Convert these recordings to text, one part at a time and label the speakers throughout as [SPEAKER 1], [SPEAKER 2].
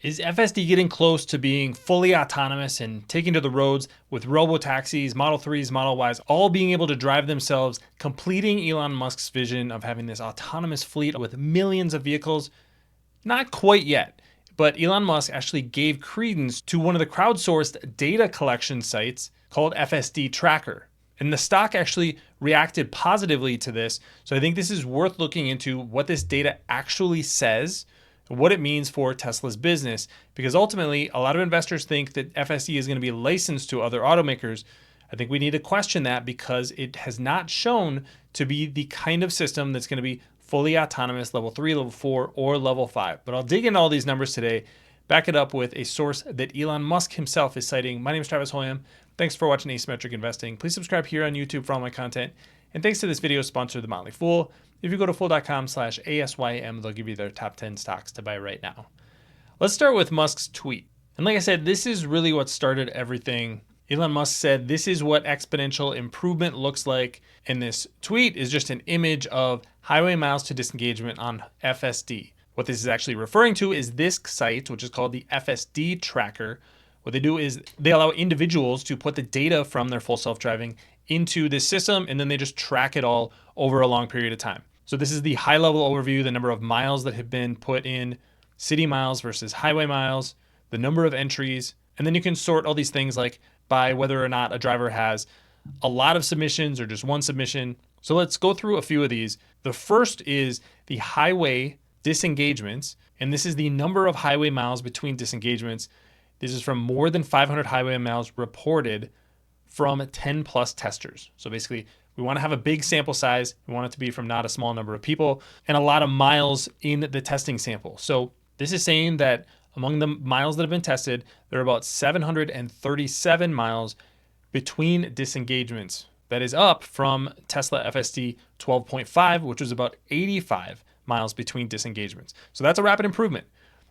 [SPEAKER 1] Is FSD getting close to being fully autonomous and taking to the roads with robo-taxis, Model 3s, Model Ys, all being able to drive themselves, completing Elon Musk's vision of having this autonomous fleet with millions of vehicles? Not quite yet, but Elon Musk actually gave credence to one of the crowdsourced data collection sites called FSD Tracker. And the stock actually reacted positively to this. So I think this is worth looking into what this data actually says, what it means for Tesla's business, because ultimately a lot of investors think that FSD is going to be licensed to other automakers. I think we need to question that because it has not shown to be the kind of system that's going to be fully autonomous, level 3, level 4, or level 5. But I'll dig into all these numbers today, back it up with a source that Elon Musk himself is citing. My name is Travis Hoium. Thanks for watching Asymmetric Investing. Please subscribe here on YouTube for all my content. And thanks to this video sponsor, The Motley Fool. If you go to fool.com/ASYM, they'll give you their top 10 stocks to buy right now. Let's start with Musk's tweet. And like I said, this is really what started everything. Elon Musk said, this is what exponential improvement looks like. And this tweet is just an image of highway miles to disengagement on FSD. What this is actually referring to is this site, which is called the FSD Tracker. What they do is they allow individuals to put the data from their full self-driving into this system, and then they just track it all over a long period of time. So this is the high-level overview, the number of miles that have been put in, city miles versus highway miles, the number of entries, and then you can sort all these things like by whether or not a driver has a lot of submissions or just one submission. So let's go through a few of these. The first is the highway disengagements, and this is the number of highway miles between disengagements. This is from more than 500 highway miles reported from 10 plus testers. So basically, we want to have a big sample size. We want it to be from not a small number of people and a lot of miles in the testing sample. So this is saying that among the miles that have been tested, there are about 737 miles between disengagements. That is up from Tesla FSD 12.5, which was about 85 miles between disengagements. So that's a rapid improvement.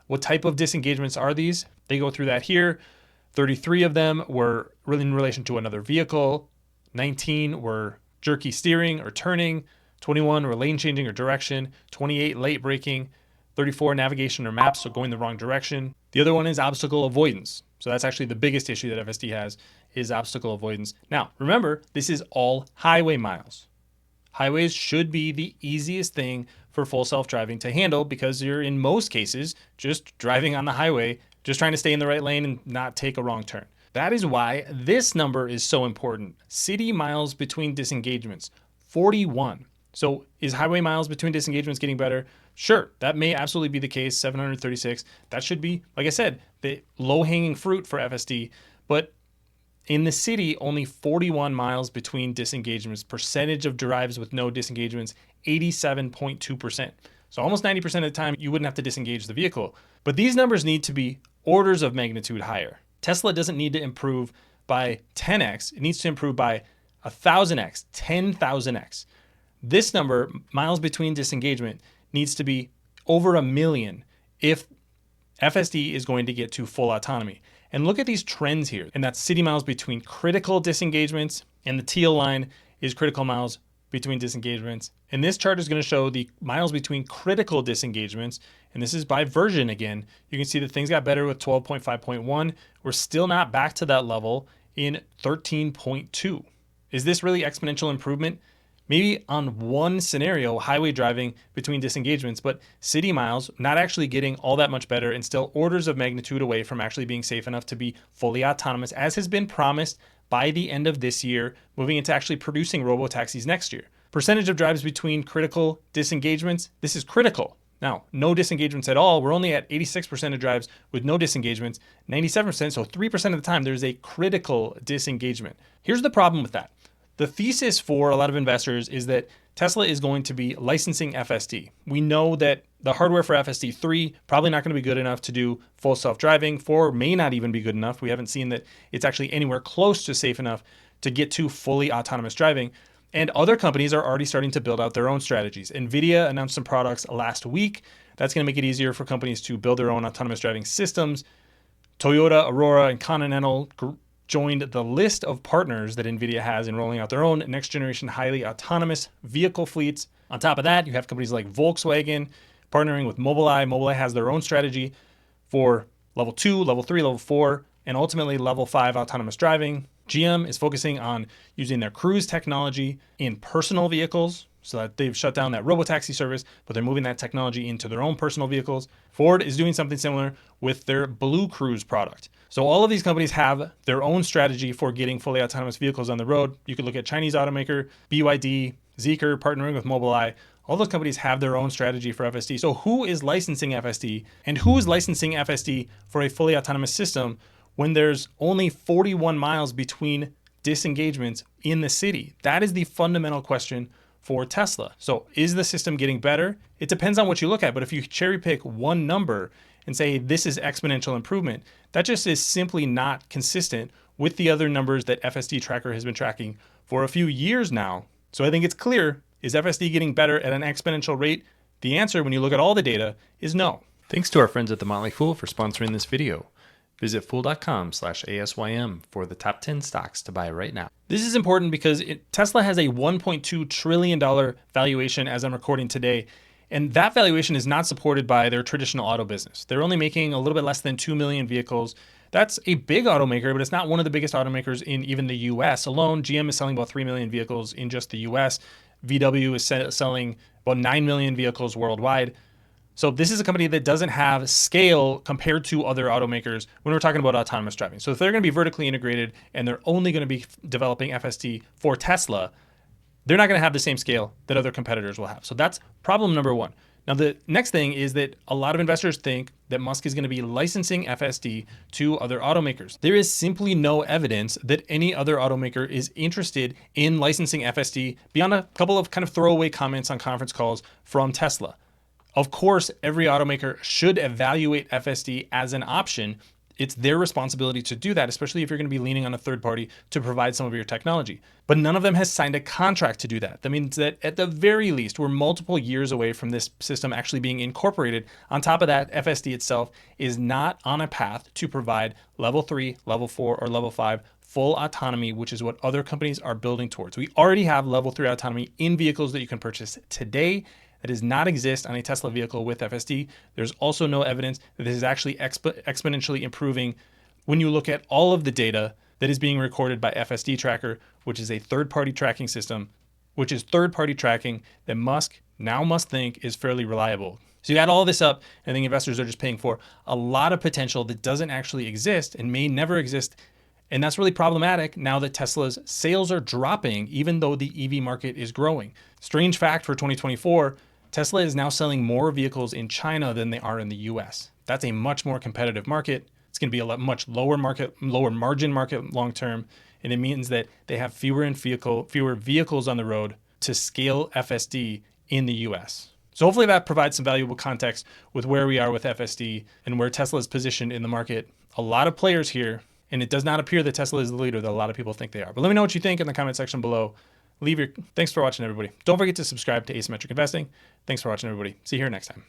[SPEAKER 1] What type of disengagements are these? They go through that here. 33 of them were really in relation to another vehicle. 19 were jerky steering or turning. 21 were lane changing or direction. 28 late braking. 34 navigation or maps, so going the wrong direction. The other one is obstacle avoidance. So that's actually the biggest issue that FSD has, is obstacle avoidance. Now, remember, this is all highway miles. Highways should be the easiest thing for full self-driving to handle because you're in most cases just driving on the highway, just trying to stay in the right lane and not take a wrong turn. That is why this number is so important. City miles between disengagements, 41. So is highway miles between disengagements getting better? Sure, that may absolutely be the case, 736. That should be, like I said, the low-hanging fruit for FSD. But in the city, only 41 miles between disengagements. Percentage of drives with no disengagements, 87.2%. So almost 90% of the time, you wouldn't have to disengage the vehicle. But these numbers need to be orders of magnitude higher. Tesla doesn't need to improve by 10x. It needs to improve by 1,000x, 10,000x. This number, miles between disengagement, needs to be over 1 million if FSD is going to get to full autonomy. And look at these trends here. And that's city miles between critical disengagements, and the teal line is critical miles between disengagements. And this chart is going to show the miles between critical disengagements. And this is by version again. You can see that things got better with 12.5.1. We're still not back to that level in 13.2. Is this really exponential improvement? Maybe on one scenario, highway driving between disengagements, but city miles not actually getting all that much better and still orders of magnitude away from actually being safe enough to be fully autonomous, as has been promised by the end of this year, moving into actually producing robo-taxis next year. Percentage of drives between critical disengagements, this is critical. Now, no disengagements at all. We're only at 86% of drives with no disengagements, 97%, so 3% of the time there's a critical disengagement. Here's the problem with that. The thesis for a lot of investors is that Tesla is going to be licensing FSD. We know that the hardware for FSD 3 probably not going to be good enough to do full self-driving. 4 may not even be good enough. We haven't seen that it's actually anywhere close to safe enough to get to fully autonomous driving. And other companies are already starting to build out their own strategies. NVIDIA announced some products last week. That's going to make it easier for companies to build their own autonomous driving systems. Toyota, Aurora, and Continental joined the list of partners that NVIDIA has in rolling out their own next generation highly autonomous vehicle fleets. On top of that, you have companies like Volkswagen partnering with Mobileye. Mobileye has their own strategy for level 2, level 3, level 4, and ultimately level 5 autonomous driving. GM is focusing on using their cruise technology in personal vehicles, so that they've shut down that robotaxi service, but they're moving that technology into their own personal vehicles. Ford is doing something similar with their Blue Cruise product. So all of these companies have their own strategy for getting fully autonomous vehicles on the road. You could look at Chinese automaker, BYD, Zeekr partnering with Mobileye. All those companies have their own strategy for FSD. So who is licensing FSD, and who is licensing FSD for a fully autonomous system when there's only 41 miles between disengagements in the city? That is the fundamental question for Tesla. So is the system getting better? It depends on what you look at, but if you cherry pick one number and say this is exponential improvement, that just is simply not consistent with the other numbers that FSD Tracker has been tracking for a few years now. So I think it's clear, is FSD getting better at an exponential rate? The answer, when you look at all the data, is no. Thanks to our friends at The Motley Fool for sponsoring this video. Visit fool.com/ASYM for the top 10 stocks to buy right now. This is important because Tesla has a $1.2 trillion valuation as I'm recording today, and that valuation is not supported by their traditional auto business. They're only making a little bit less than 2 million vehicles. That's a big automaker, but it's not one of the biggest automakers in even the US alone. GM is selling about 3 million vehicles in just the US. VW is selling about 9 million vehicles worldwide. So this is a company that doesn't have scale compared to other automakers when we're talking about autonomous driving. So if they're going to be vertically integrated and they're only going to be developing FSD for Tesla, they're not going to have the same scale that other competitors will have. So that's problem number one. Now, the next thing is that a lot of investors think that Musk is going to be licensing FSD to other automakers. There is simply no evidence that any other automaker is interested in licensing FSD beyond a couple of kind of throwaway comments on conference calls from Tesla. Of course, every automaker should evaluate FSD as an option. It's their responsibility to do that, especially if you're going to be leaning on a third party to provide some of your technology. But none of them has signed a contract to do that. That means that at the very least, we're multiple years away from this system actually being incorporated. On top of that, FSD itself is not on a path to provide level 3, level 4, or level 5 full autonomy, which is what other companies are building towards. We already have level 3 autonomy in vehicles that you can purchase today. That does not exist on a Tesla vehicle with FSD. There's also no evidence that this is actually exponentially improving when you look at all of the data that is being recorded by FSD Tracker, which is a third-party tracking system, which is third-party tracking that Musk now must think is fairly reliable. So you add all this up, and I think investors are just paying for a lot of potential that doesn't actually exist and may never exist. And that's really problematic now that Tesla's sales are dropping, even though the EV market is growing. Strange fact for 2024, Tesla is now selling more vehicles in China than they are in the US. That's a much more competitive market. It's going to be a much lower margin market long term. And it means that they have fewer vehicles on the road to scale FSD in the US. So hopefully that provides some valuable context with where we are with FSD and where Tesla is positioned in the market. A lot of players here, and it does not appear that Tesla is the leader that a lot of people think they are. But let me know what you think in the comment section below. Thanks for watching, everybody. Don't forget to subscribe to Asymmetric Investing. Thanks for watching, everybody. See you here next time.